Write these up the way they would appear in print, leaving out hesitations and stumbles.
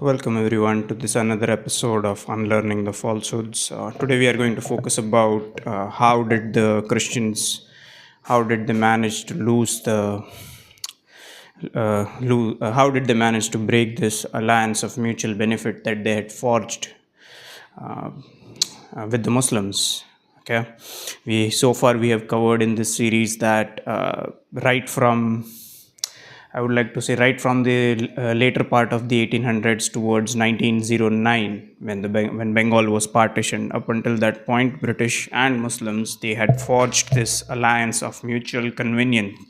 Welcome everyone to this another episode of Unlearning the Falsehoods. Today we are going to focus about how did the Christians, how did they manage to how did they manage to break this alliance of mutual benefit that they had forged uh, with the Muslims. Okay, we have covered in this series that right from I would like to say right from the later part of the 1800s towards 1909, when Bengal was partitioned. Up until that point, British and Muslims they had forged this alliance of mutual convenience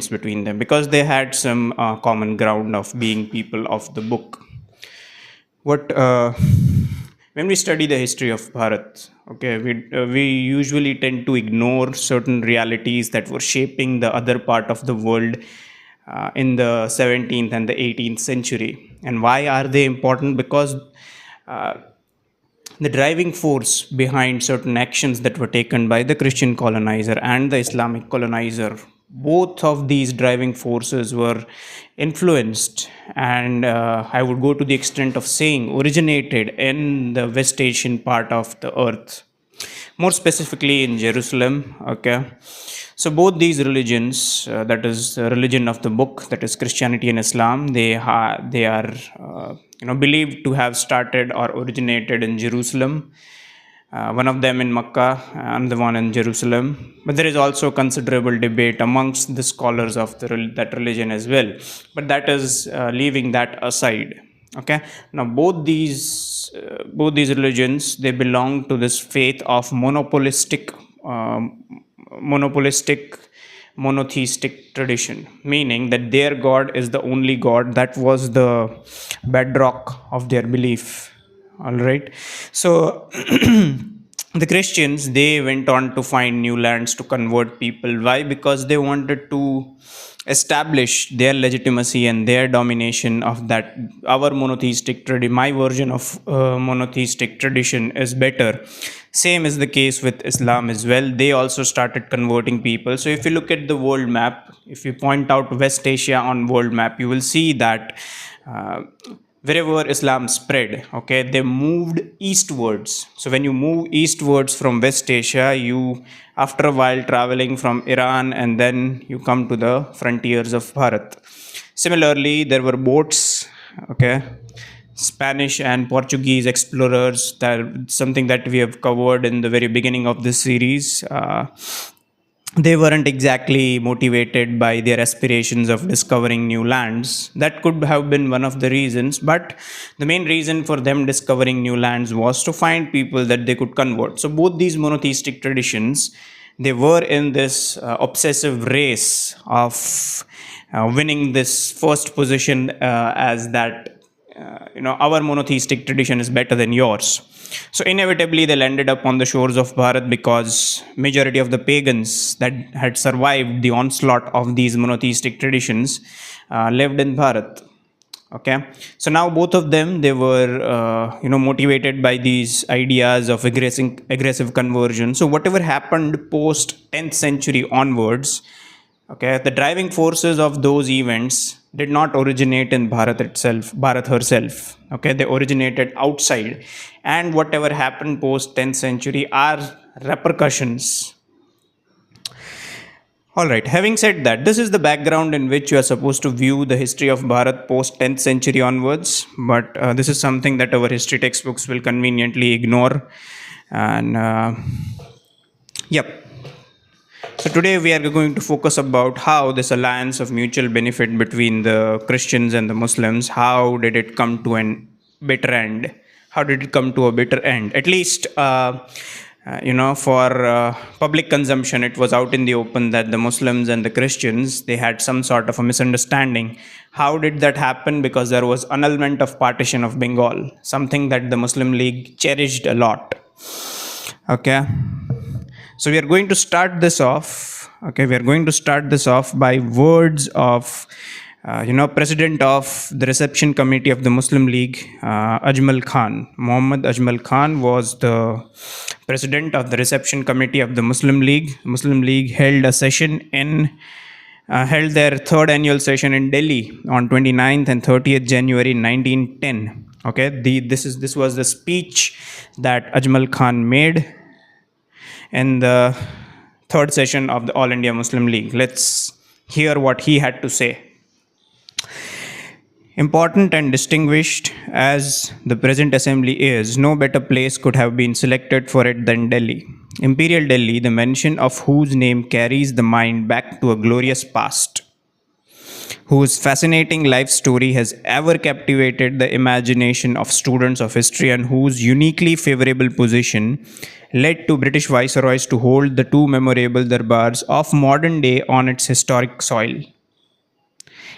between them because they had some common ground of being people of the book. What When we study the history of Bharat, okay, we usually tend to ignore certain realities that were shaping the other part of the world in the 17th and the 18th century. And why are they important? Because uh, the driving force behind certain actions that were taken by the Christian colonizer and the Islamic colonizer, both of these driving forces were influenced, and I would go to the extent of saying originated in the West Asian part of the earth, more specifically in Jerusalem. Okay, so both these religions, that is the religion of the book, that is Christianity and Islam, they are believed to have started or originated in Jerusalem. One of them in Mecca and the one in Jerusalem. But there is also considerable debate amongst the scholars of that religion as well. But that is leaving that aside. Okay. Now both these religions, they belong to this faith of monopolistic monotheistic tradition, meaning that their god is the only god. That was the bedrock of their belief. All right, so the Christians, they went on to find new lands to convert people. Why? Because they wanted to establish their legitimacy and their domination of that. Our monotheistic tradition, my version of monotheistic tradition is better. Same is the case with Islam as well. They also started converting people. So if you look at the world map, if you point out West Asia on world map, you will see that uh, wherever Islam spread, okay, they moved eastwards. So when you move eastwards from West Asia, you, after a while, traveling from Iran, and then you come to the frontiers of Bharat. Similarly, there were boats, okay, Spanish and Portuguese explorers. That something that we have covered in the very beginning of this series. They weren't exactly motivated by their aspirations of discovering new lands. That could have been one of the reasons, but the main reason for them discovering new lands was to find people that they could convert. So both these monotheistic traditions, they were in this obsessive race of winning this first position, as that our monotheistic tradition is better than yours. So inevitably they landed up on the shores of Bharat because majority of the pagans that had survived the onslaught of these monotheistic traditions lived in Bharat. Okay, so now both of them, they were motivated by these ideas of aggressive conversion. So whatever happened post 10th century onwards, okay, the driving forces of those events did not originate in Bharat herself. Okay, they originated outside, and whatever happened post 10th century are repercussions. All right, having said that, this is the background in which you are supposed to view the history of Bharat post 10th century onwards, but this is something that our history textbooks will conveniently ignore. And yep. So today we are going to focus about how this alliance of mutual benefit between the Christians and the Muslims, how did it come to an bitter end? How did it come to a bitter end? At least, for public consumption, it was out in the open that the Muslims and the Christians, they had some sort of a misunderstanding. How did that happen? Because there was annulment of partition of Bengal, something that the Muslim League cherished a lot. Okay. So we are going to start this off. Okay, we are going to start this off by words of, President of the Reception Committee of the Muslim League, Ajmal Khan. Muhammad Ajmal Khan was the president of the Reception Committee of the Muslim League. Muslim League held a session in held their third annual session in Delhi on 29th and 30th January 1910. Okay, this was the speech that Ajmal Khan made in the third session of the All India Muslim League. Let's hear what he had to say. Important and distinguished as the present assembly is, no better place could have been selected for it than Delhi. Imperial Delhi, the mention of whose name carries the mind back to a glorious past, whose fascinating life story has ever captivated the imagination of students of history, and whose uniquely favorable position led to British viceroys to hold the two memorable darbars of modern day on its historic soil.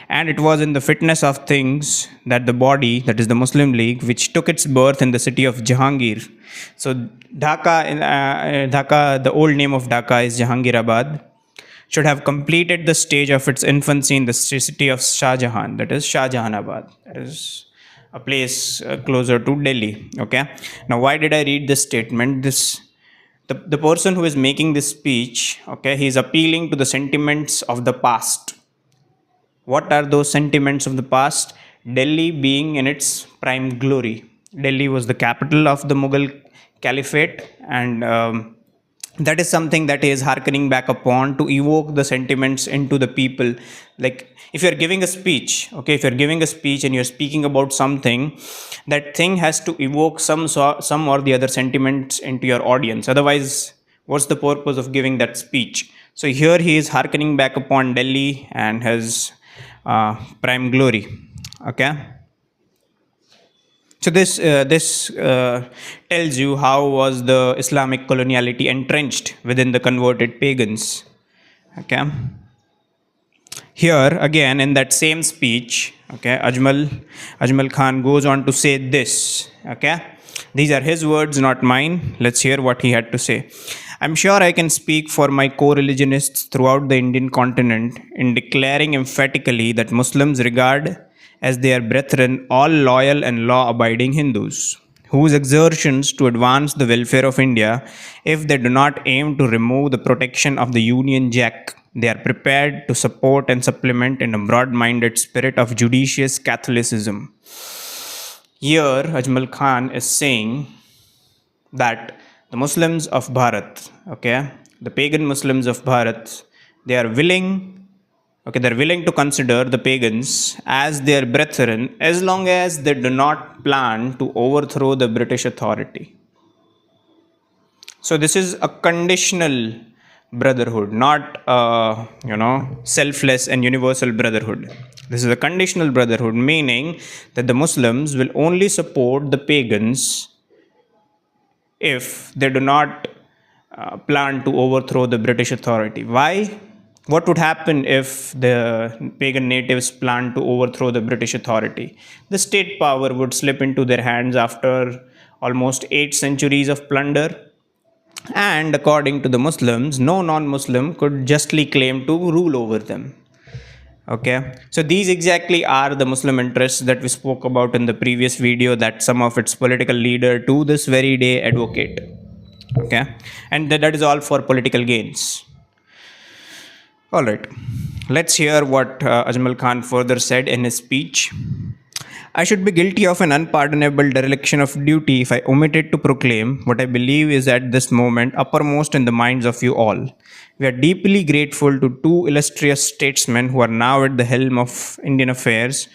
And it was in the fitness of things that the body, that is the Muslim League, which took its birth in the city of Jahangir. So Dhaka, the old name of Dhaka is Jahangirabad, should have completed the stage of its infancy in the city of Shah Jahan, that is Shahjahanabad. That is a place closer to Delhi. Okay. Now, why did I read this statement? The person who is making this speech, okay, he is appealing to the sentiments of the past. What are those sentiments of the past? Delhi being in its prime glory. Delhi was the capital of the Mughal Caliphate, and that is something that he is harkening back upon to evoke the sentiments into the people. Like if you're giving a speech, okay, if you're giving a speech and you're speaking about something, that thing has to evoke some or the other sentiments into your audience. Otherwise, what's the purpose of giving that speech? So here he is harkening back upon Delhi and his prime glory. Okay. So this tells you how was the Islamic coloniality entrenched within the converted pagans. Okay. Here again in that same speech, okay, Ajmal Khan goes on to say this. Okay. These are his words, not mine. Let's hear what he had to say. I'm sure I can speak for my co-religionists throughout the Indian continent in declaring emphatically that Muslims regard as their brethren all loyal and law-abiding Hindus, whose exertions to advance the welfare of India, if they do not aim to remove the protection of the Union Jack, they are prepared to support and supplement in a broad-minded spirit of judicious Catholicism. Here, Ajmal Khan is saying that the Muslims of Bharat, okay, the pagan Muslims of Bharat, they are willing, okay, they're willing to consider the pagans as their brethren as long as they do not plan to overthrow the British authority. So this is a conditional brotherhood, not a, selfless and universal brotherhood. This is a conditional brotherhood, meaning that the Muslims will only support the pagans if they do not plan to overthrow the British authority. Why? What would happen if the pagan natives plan to overthrow the British authority? The state power would slip into their hands after almost 8 centuries of plunder. And according to the Muslims, no non-Muslim could justly claim to rule over them. Okay, so these exactly are the Muslim interests that we spoke about in the previous video that some of its political leader to this very day advocate. Okay, and that is all for political gains. All right, let's hear what Ajmal Khan further said in his speech. I should be guilty of an unpardonable dereliction of duty if I omitted to proclaim what I believe is at this moment uppermost in the minds of you all. We are deeply grateful to two illustrious statesmen who are now at the helm of Indian affairs,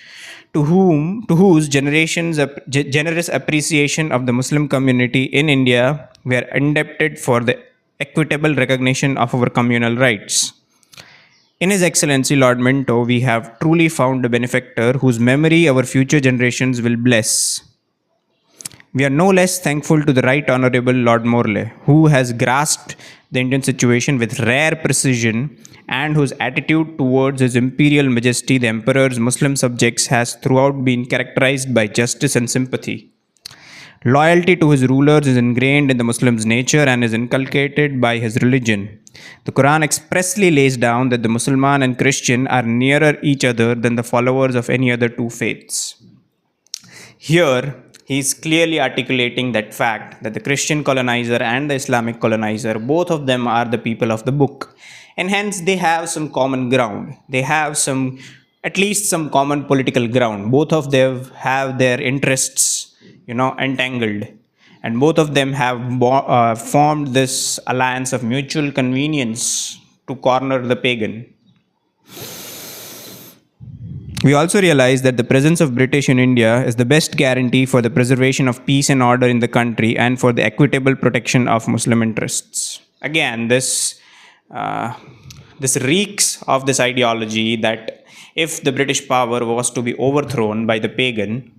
to whose generous appreciation of the Muslim community in India we are indebted for the equitable recognition of our communal rights. In His Excellency Lord Minto, we have truly found a benefactor whose memory our future generations will bless. We are no less thankful to the Right Honorable Lord Morley, who has grasped the Indian situation with rare precision and whose attitude towards His Imperial Majesty the Emperor's Muslim subjects has throughout been characterized by justice and sympathy. Loyalty to his rulers is ingrained in the Muslim's nature and is inculcated by his religion. The Quran expressly lays down that the Muslim and Christian are nearer each other than the followers of any other two faiths. Here, he is clearly articulating that fact that the Christian colonizer and the Islamic colonizer, both of them are the people of the book. and hence they have some common ground. They have some, at least some common political ground. Both of them have their interests, entangled, and both of them have formed this alliance of mutual convenience to corner the pagan. We also realize that the presence of British in India is the best guarantee for the preservation of peace and order in the country and for the equitable protection of Muslim interests. Again, this reeks of this ideology that if the British power was to be overthrown by the pagan,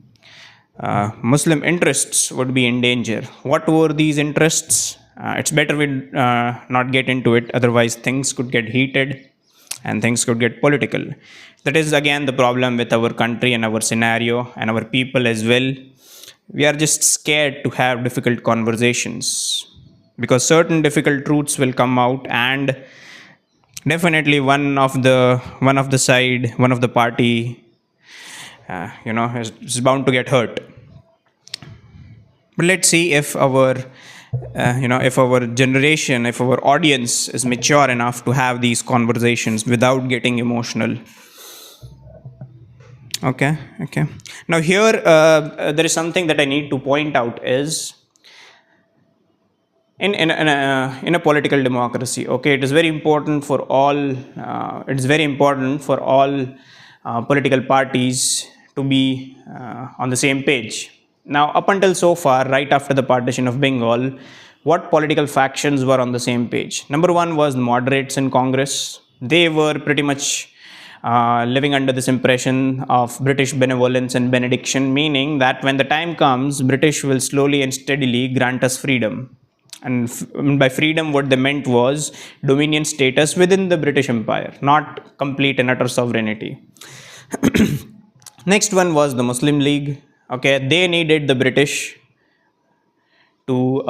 Muslim interests would be in danger. What were these interests? It's better we not get into it, otherwise, things could get heated and things could get political. That is again the problem with our country and our scenario and our people as well. We are just scared to have difficult conversations because certain difficult truths will come out, and definitely one of the party is bound to get hurt. But let's see if our generation, if our audience is mature enough to have these conversations without getting emotional. Okay. Now here, there is something that I need to point out is in a political democracy. Okay, it is very important for all. Political parties to be on the same page. Now, up until so far, right after the partition of Bengal, what political factions were on the same page? Number one was moderates in Congress. They were pretty much living under this impression of British benevolence and benediction, meaning that when the time comes, British will slowly and steadily grant us freedom. And by freedom, what they meant was dominion status within the British Empire, not complete and utter sovereignty. Next one was the Muslim League. Okay, they needed the British to,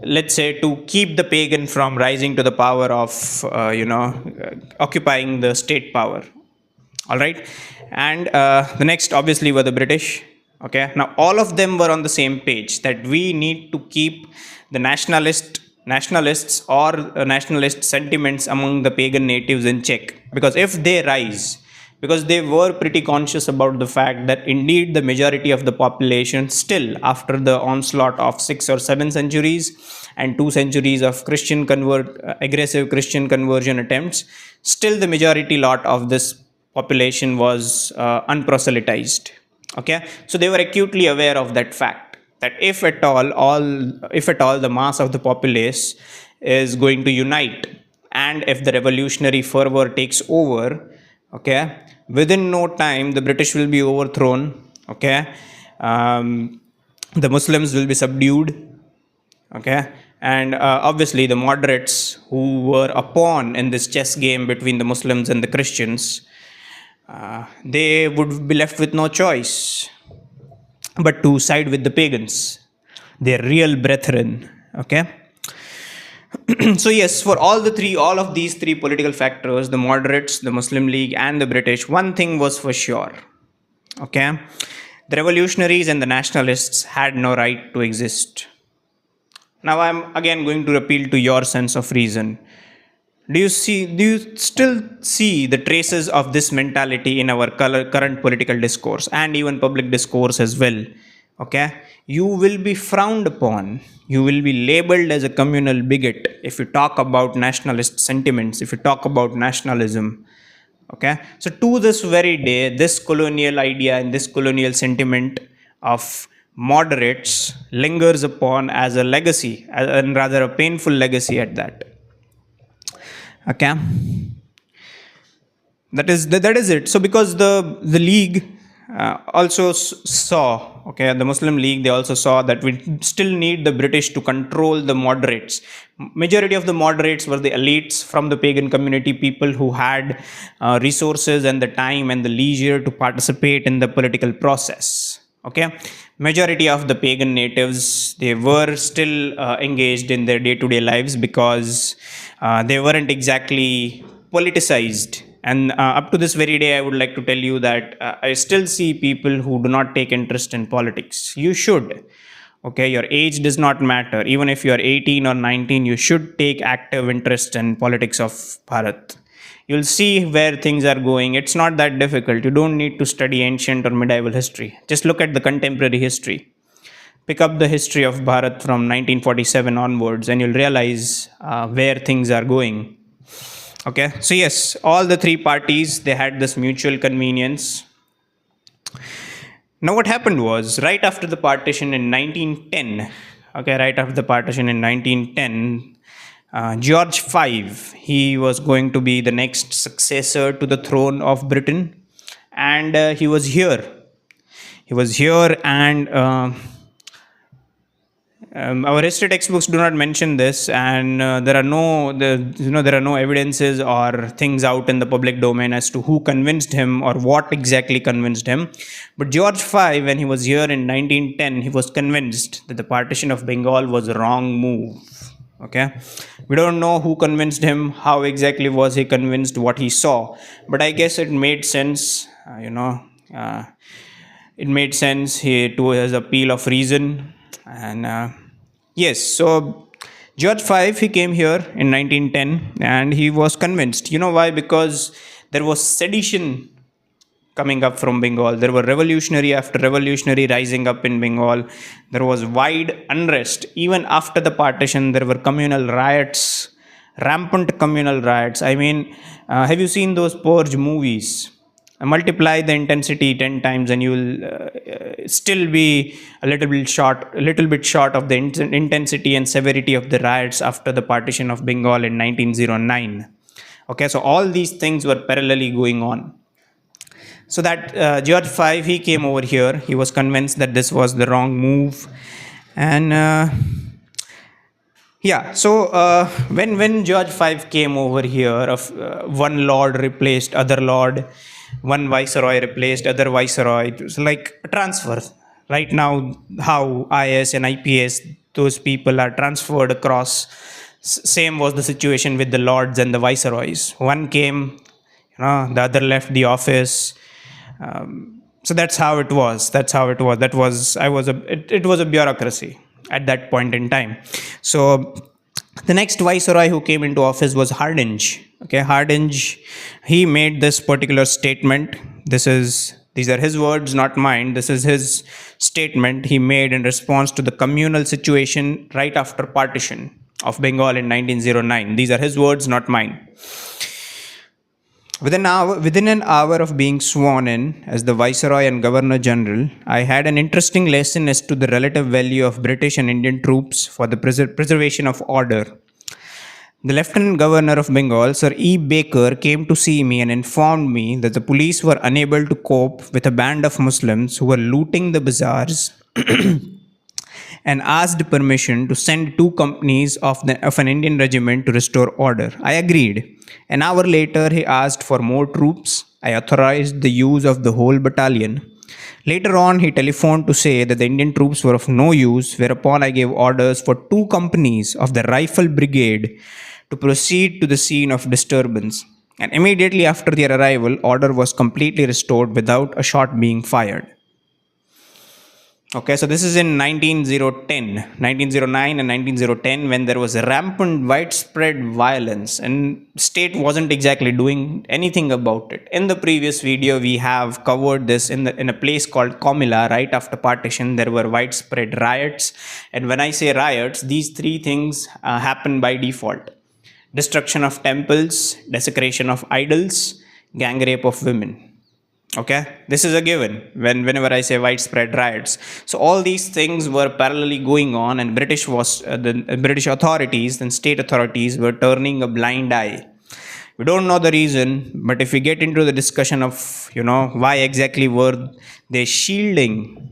let's say, to keep the pagan from rising to the power of, occupying the state power. All right, and the next obviously were the British. Okay, now all of them were on the same page that we need to keep the nationalists or nationalist sentiments among the pagan natives in check, because if they rise, because they were pretty conscious about the fact that indeed the majority of the population still, after the onslaught of 6 or 7 centuries and 2 centuries of aggressive Christian conversion attempts, still the majority lot of this population was unproselytized. Okay, so they were acutely aware of that fact, that if at all the mass of the populace is going to unite, and if the revolutionary fervor takes over, okay, within no time the British will be overthrown. Okay, the Muslims will be subdued. Okay, and obviously the moderates, who were a pawn in this chess game between the Muslims and the Christians, they would be left with no choice but to side with the pagans, their real brethren. Okay. So yes, for all of these three political factors, the moderates, the Muslim League, and the British, one thing was for sure. Okay, the revolutionaries and the nationalists had no right to exist. Now I'm again going to appeal to your sense of reason. Do you still see the traces of this mentality in our current political discourse and even public discourse as well? Okay, you will be frowned upon, you will be labeled as a communal bigot if you talk about nationalist sentiments, if you talk about nationalism. Okay, so to this very day, this colonial idea and this colonial sentiment of moderates lingers upon as a legacy, and rather a painful legacy at that. Okay, that is it. So because the league also saw, okay, the Muslim League, they also saw that we still need the British to control the moderates. Majority of the moderates were the elites from the pagan community, people who had resources and the time and the leisure to participate in the political process. Okay, majority of the pagan natives, they were still engaged in their day-to-day lives because they weren't exactly politicized. And up to this very day, I would like to tell you that I still see people who do not take interest in politics. You should. Okay, your age does not matter. Even if you're 18 or 19, you should take active interest in politics of Bharat. You'll see where things are going. It's not that difficult. You don't need to study ancient or medieval history. Just look at the contemporary history. Pick up the history of Bharat from 1947 onwards, and you'll realize where things are going. Okay, so yes, all the three parties, they had this mutual convenience. Now, what happened was right after the partition in 1910, okay, right after the partition in 1910, George V, he was going to be the next successor to the throne of Britain, and he was here. He was here, and our history textbooks do not mention this, and there are no evidences or things out in the public domain as to who convinced him or what exactly convinced him. But George V, when he was here in 1910, he was convinced that the partition of Bengal was a wrong move. Okay, we don't know who convinced him, how exactly was he convinced, what he saw, but I guess it made sense. It made sense to his appeal of reason. And yes, so George V, he came here in 1910, and he was convinced. You know why? Because there was sedition coming up from Bengal. There were revolutionary after revolutionary rising up in Bengal. There was wide unrest. Even after the partition, there were communal riots, rampant communal riots. I mean, have you seen those Purge movies? Multiply the intensity 10 times, and you will still be a little bit short of the intensity and severity of the riots after the partition of Bengal in 1909. Okay, so all these things were parallelly going on. So that George V, he came over here. He was convinced that this was the wrong move, and yeah. So when George V came over here, one lord replaced other lord, one viceroy replaced other viceroy. It was like a transfer. Right now, how IS and IPS, those people are transferred across. Same was the situation with the lords and the viceroys. One came, the other left the office. So that's how it was. That's how it was. It was a bureaucracy at that point in time. So the next viceroy who came into office was Hardinge. Okay, Hardinge, he made this particular statement. These are his words, not mine. This is his statement he made in response to the communal situation right after partition of Bengal in 1909. These are his words, not mine. Within an hour of being sworn in as the Viceroy and Governor General, I had an interesting lesson as to the relative value of British and Indian troops for the preservation of order. The Lieutenant Governor of Bengal, Sir E. Baker, came to see me and informed me that the police were unable to cope with a band of Muslims who were looting the bazaars and asked permission to send 2 companies of an Indian regiment to restore order. I agreed. An hour later, he asked for more troops. I authorized the use of the whole battalion. Later on, he telephoned to say that the Indian troops were of no use, whereupon I gave orders for 2 companies of the Rifle Brigade to proceed to the scene of disturbance. And immediately after their arrival, order was completely restored without a shot being fired. Okay, so this is in 1909 and 1910, when there was rampant widespread violence and state wasn't exactly doing anything about it. In the previous video, we have covered this in a place called Comilla. Right after partition, there were widespread riots, and when I say riots, these 3 things happen by default: destruction of temples, desecration of idols, gang rape of women. Okay, this is a given whenever I say widespread riots. So all these things were parallelly going on, and the British authorities and state authorities were turning a blind eye. We don't know the reason, but if we get into the discussion of why exactly were they shielding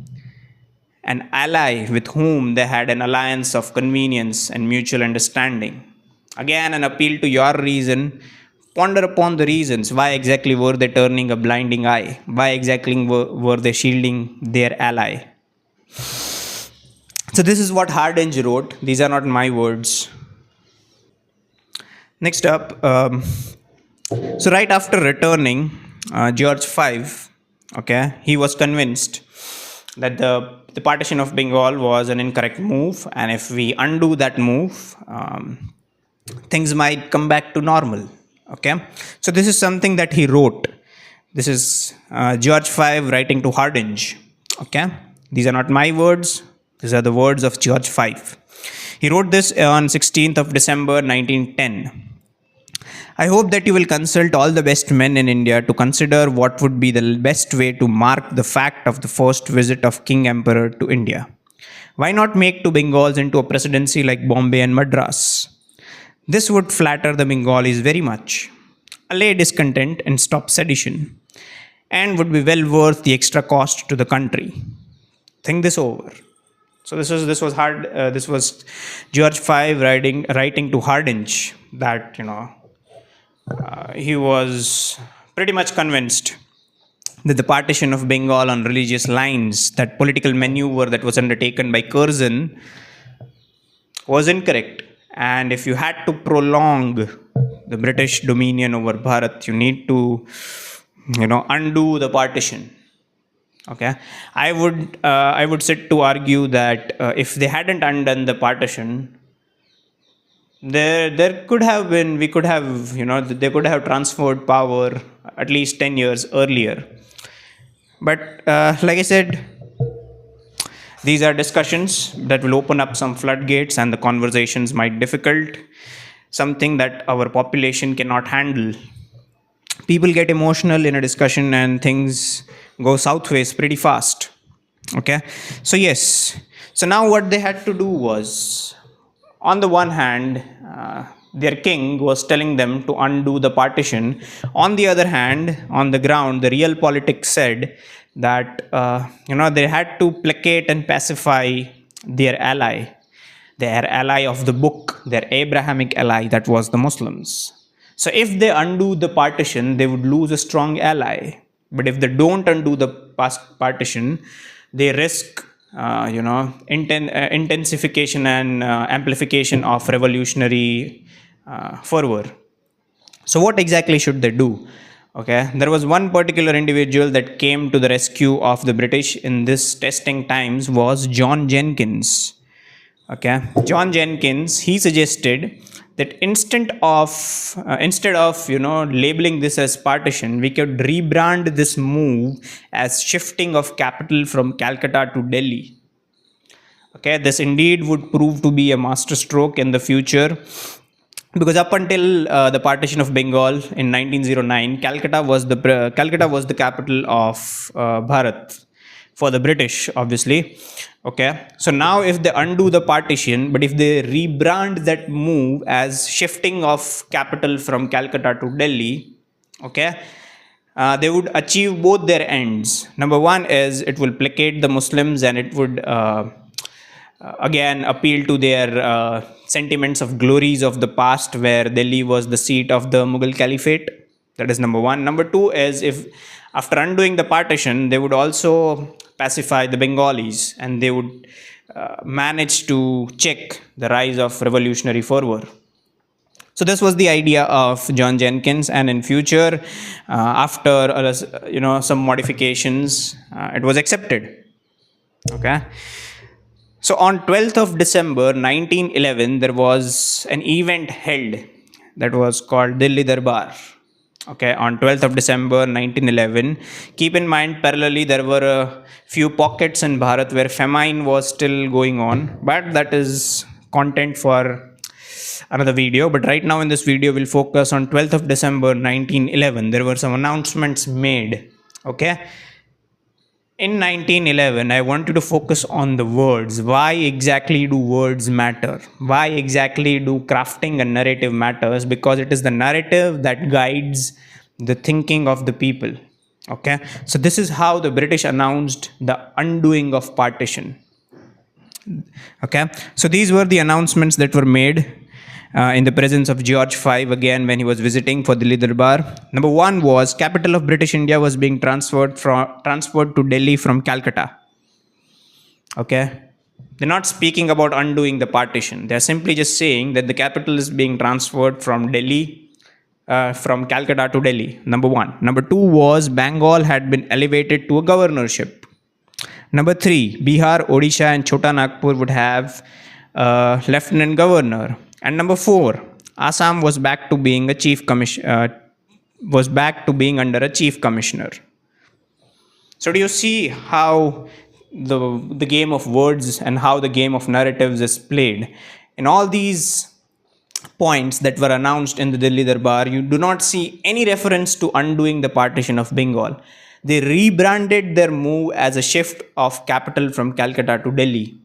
an ally with whom they had an alliance of convenience and mutual understanding. Again, an appeal to your reason. Ponder upon the reasons. Why exactly were they turning a blinding eye? Why exactly were they shielding their ally? So this is what Hardinge wrote. These are not my words. Next up, so right after returning, George V, okay, he was convinced. that the partition of Bengal was an incorrect move, and if we undo that move, things might come back to normal. Okay, so this is something that he wrote. This is George V writing to Hardinge. Okay, these are not my words, these are the words of George V. He wrote this on 16th of December 1910. I hope that you will consult all the best men in India to consider what would be the best way to mark the fact of the first visit of King Emperor to India. Why not make two Bengals into a presidency like Bombay and Madras? This would flatter the Bengalis very much, allay discontent and stop sedition, and would be well worth the extra cost to the country. Think this over. So this was George V writing to Hardinge that he was pretty much convinced that the partition of Bengal on religious lines, that political maneuver that was undertaken by Curzon, was incorrect. And if you had to prolong the British dominion over Bharat, you need to, undo the partition. Okay, I would sit to argue that if they hadn't undone the partition, there could have been we could have they could have transferred power at least 10 years earlier. But like I said, these are discussions that will open up some floodgates, and the conversations might difficult, something that our population cannot handle. People get emotional in a discussion and things go southways pretty fast. Okay, so yes, so now what they had to do was, on the one hand, their king was telling them to undo the partition. On the other hand, on the ground, the real politics said that they had to placate and pacify their ally of the book, their Abrahamic ally, that was the Muslims. So if they undo the partition, they would lose a strong ally. But if they don't undo the partition, they risk intensification and amplification of revolutionary fervor. So what exactly should they do? Okay, there was one particular individual that came to the rescue of the British in this testing times, was John Jenkins. Okay, John Jenkins, he suggested that instead of labeling this as partition, we could rebrand this move as shifting of capital from Calcutta to Delhi. Okay, this indeed would prove to be a masterstroke in the future, because up until the partition of Bengal in 1909, Calcutta was the capital of Bharat for the British, obviously. Okay, so now if they undo the partition, but if they rebrand that move as shifting of capital from Calcutta to Delhi, okay, they would achieve both their ends. Number one is it will placate the Muslims, and it would again appeal to their sentiments of glories of the past, where Delhi was the seat of the Mughal Caliphate. That is number one. Number two is, if after undoing the partition, they would also pacify the Bengalis, and they would manage to check the rise of revolutionary fervor. So this was the idea of John Jenkins, and in future, after some modifications, it was accepted. Okay. So on 12th of December 1911, there was an event held that was called Delhi Darbar. Okay, on 12th of December 1911. Keep in mind, parallelly, there were a few pockets in Bharat where famine was still going on, but that is content for another video. But right now in this video, we'll focus on 12th of December 1911. There were some announcements made. Okay. In 1911, I want you to focus on the words. Why exactly do words matter? Why exactly do crafting a narrative matters? Because it is the narrative that guides the thinking of the people. Okay, so this is how the British announced the undoing of partition. Okay, so these were the announcements that were made in the presence of George V again when he was visiting for Delhi Darbar. Number one was, capital of British India was being transferred to Delhi from Calcutta. Okay, they're not speaking about undoing the partition. They're simply just saying that the capital is being transferred from Delhi, from Calcutta to Delhi. Number one. Number two was, Bengal had been elevated to a governorship. Number three, Bihar, Odisha, and Chota Nagpur would have lieutenant governor. And number four, Assam was back to being a chief commission, was back to being under a chief commissioner. So do you see how the game of words and how the game of narratives is played? In all these points that were announced in the Delhi Darbar, you do not see any reference to undoing the partition of Bengal. They rebranded their move as a shift of capital from Calcutta to Delhi.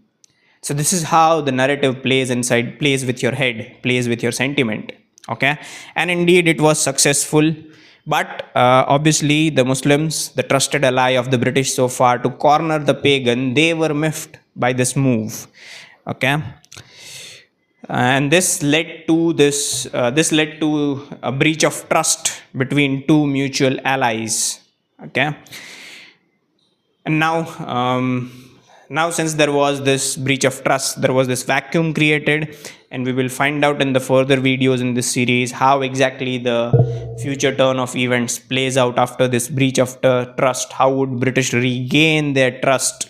So this is how the narrative plays with your head, plays with your sentiment. Okay, and indeed it was successful. But obviously, the Muslims, the trusted ally of the British so far, to corner the pagan, they were miffed by this move. Okay, and this led to a breach of trust between two mutual allies. Okay, and now since there was this breach of trust, there was this vacuum created, and we will find out in the further videos in this series how exactly the future turn of events plays out after this breach of trust. How would British regain their trust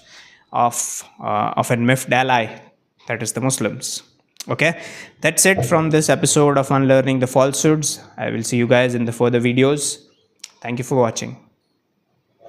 of a miffed ally, that is the Muslims. Okay, that's it from this episode of Unlearning the Falsehoods. I will see you guys in the further videos. Thank you for watching.